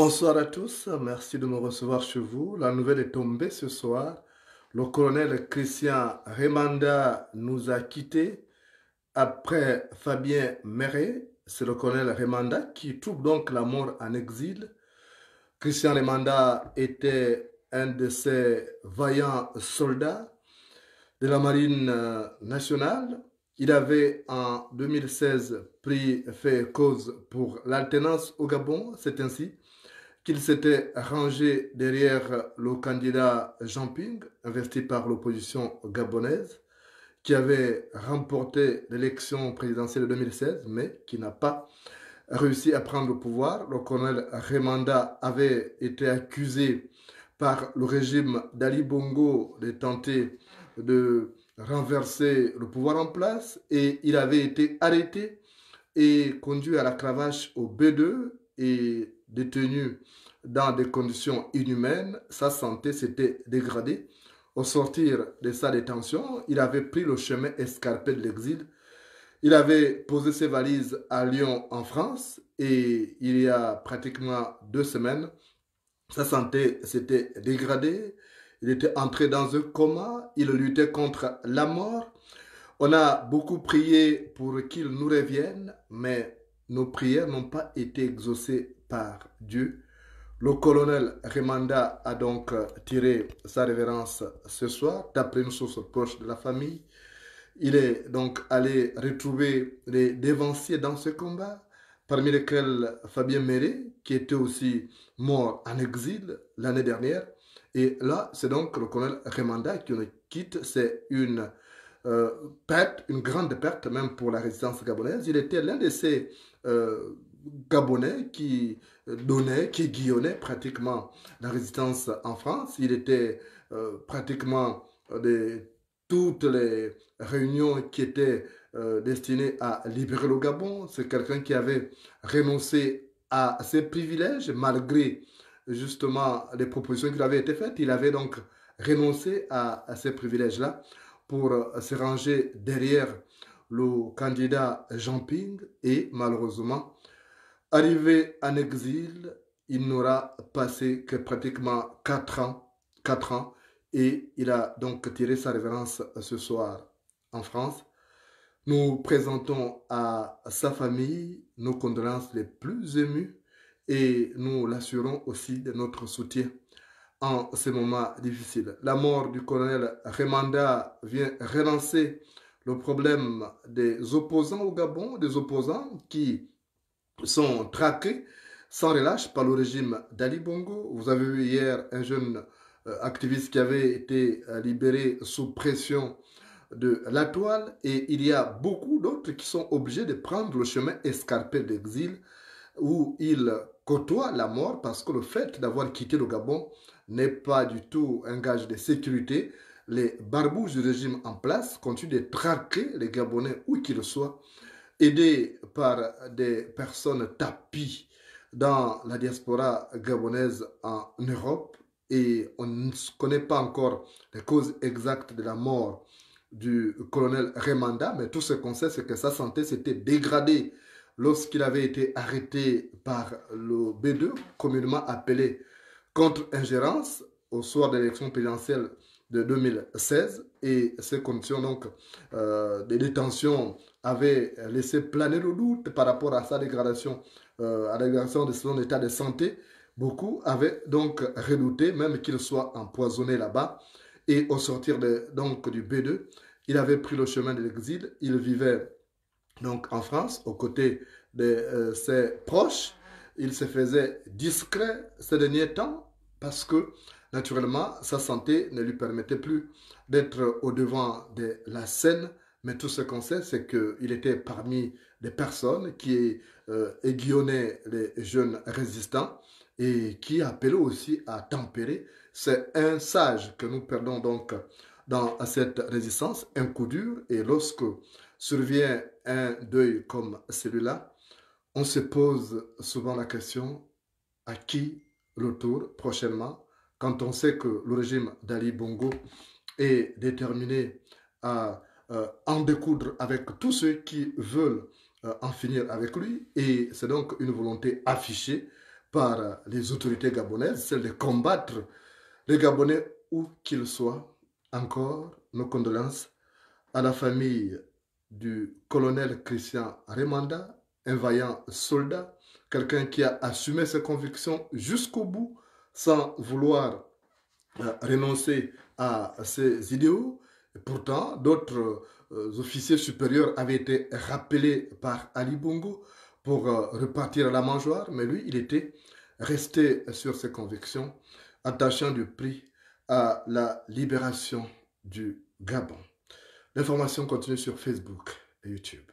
Bonsoir à tous, merci de me recevoir chez vous. La nouvelle est tombée ce soir. Le colonel Christian Remanda nous a quittés après Fabien Méret. C'est le colonel Remanda qui trouve donc la mort en exil. Christian Remanda était un de ces vaillants soldats de la marine nationale. Il avait en 2016 fait cause pour l'alternance au Gabon. C'est ainsi qu'il s'était rangé derrière le candidat Jean Ping, investi par l'opposition gabonaise, qui avait remporté l'élection présidentielle de 2016, mais qui n'a pas réussi à prendre le pouvoir. Le colonel Remanda avait été accusé par le régime d'Ali Bongo de tenter de renverser le pouvoir en place et il avait été arrêté et conduit à la cravache au B2 et détenu dans des conditions inhumaines. Sa santé s'était dégradée. Au sortir de sa détention, il avait pris le chemin escarpé de l'exil. Il avait posé ses valises à Lyon en France et il y a pratiquement 2 semaines, sa santé s'était dégradée. Il était entré dans un coma. Il luttait contre la mort. On a beaucoup prié pour qu'il nous revienne, mais nos prières n'ont pas été exaucées par Dieu. Le colonel Remanda a donc tiré sa révérence ce soir, d'après une source proche de la famille. Il est donc allé retrouver les dévanciers dans ce combat, parmi lesquels Fabien Méré, qui était aussi mort en exil l'année dernière. Et là, c'est donc le colonel Remanda qui nous quitte. C'est une perte, une grande perte même pour la résistance gabonaise. Il était l'un de ces Gabonais qui donnait, qui guillonnait pratiquement la résistance en France. Il était pratiquement des toutes les réunions qui étaient destinées à libérer le Gabon. C'est quelqu'un qui avait renoncé à ses privilèges malgré justement les propositions qui lui avaient été faites. Il avait donc renoncé à ces privilèges-là pour se ranger derrière le candidat Jean Ping et malheureusement, arrivé en exil, il n'aura passé que pratiquement 4 ans et il a donc tiré sa révérence ce soir en France. Nous présentons à sa famille nos condoléances les plus émues et nous l'assurons aussi de notre soutien en ces moments difficiles. La mort du colonel Remanda vient relancer le problème des opposants au Gabon, des opposants qui sont traqués sans relâche par le régime d'Ali Bongo. Vous avez vu hier un jeune activiste qui avait été libéré sous pression de la toile et il y a beaucoup d'autres qui sont obligés de prendre le chemin escarpé d'exil où ils côtoient la mort parce que le fait d'avoir quitté le Gabon n'est pas du tout un gage de sécurité. Les barbouches du régime en place continuent de traquer les Gabonais où qu'ils soient, aidés par des personnes tapies dans la diaspora gabonaise en Europe et on ne connaît pas encore les causes exactes de la mort du colonel Remanda, mais tout ce qu'on sait, c'est que sa santé s'était dégradée lorsqu'il avait été arrêté par le B2, communément appelé contre-ingérence, au soir de l'élection présidentielle de 2016. Et ces conditions donc, de détention avaient laissé planer le doute par rapport à sa dégradation, à la dégradation de son état de santé. Beaucoup avaient donc redouté même qu'il soit empoisonné là-bas. Et au sortir donc du B2, il avait pris le chemin de l'exil. Il vivait donc en France aux côtés de ses proches. Il se faisait discret ces derniers temps parce que naturellement sa santé ne lui permettait plus d'être au devant de la scène. Mais tout ce qu'on sait, c'est qu'il était parmi des personnes qui aiguillonnaient les jeunes résistants et qui appelaient aussi à tempérer. C'est un sage que nous perdons donc dans cette résistance, un coup dur. Et lorsque survient un deuil comme celui-là, on se pose souvent la question à qui le tour prochainement, quand on sait que le régime d'Ali Bongo est déterminé à en découdre avec tous ceux qui veulent en finir avec lui. Et c'est donc une volonté affichée par les autorités gabonaises, celle de combattre les Gabonais où qu'ils soient. Encore nos condoléances à la famille du colonel Christian Remanda, un vaillant soldat, quelqu'un qui a assumé ses convictions jusqu'au bout sans vouloir renoncer à ses idéaux. Et pourtant, d'autres officiers supérieurs avaient été rappelés par Ali Bongo pour repartir à la mangeoire, mais lui, il était resté sur ses convictions, attachant du prix à la libération du Gabon. L'information continue sur Facebook et YouTube.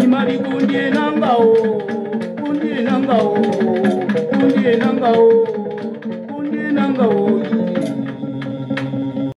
Imari kundie nangao, kundie nangao, kundie nangao.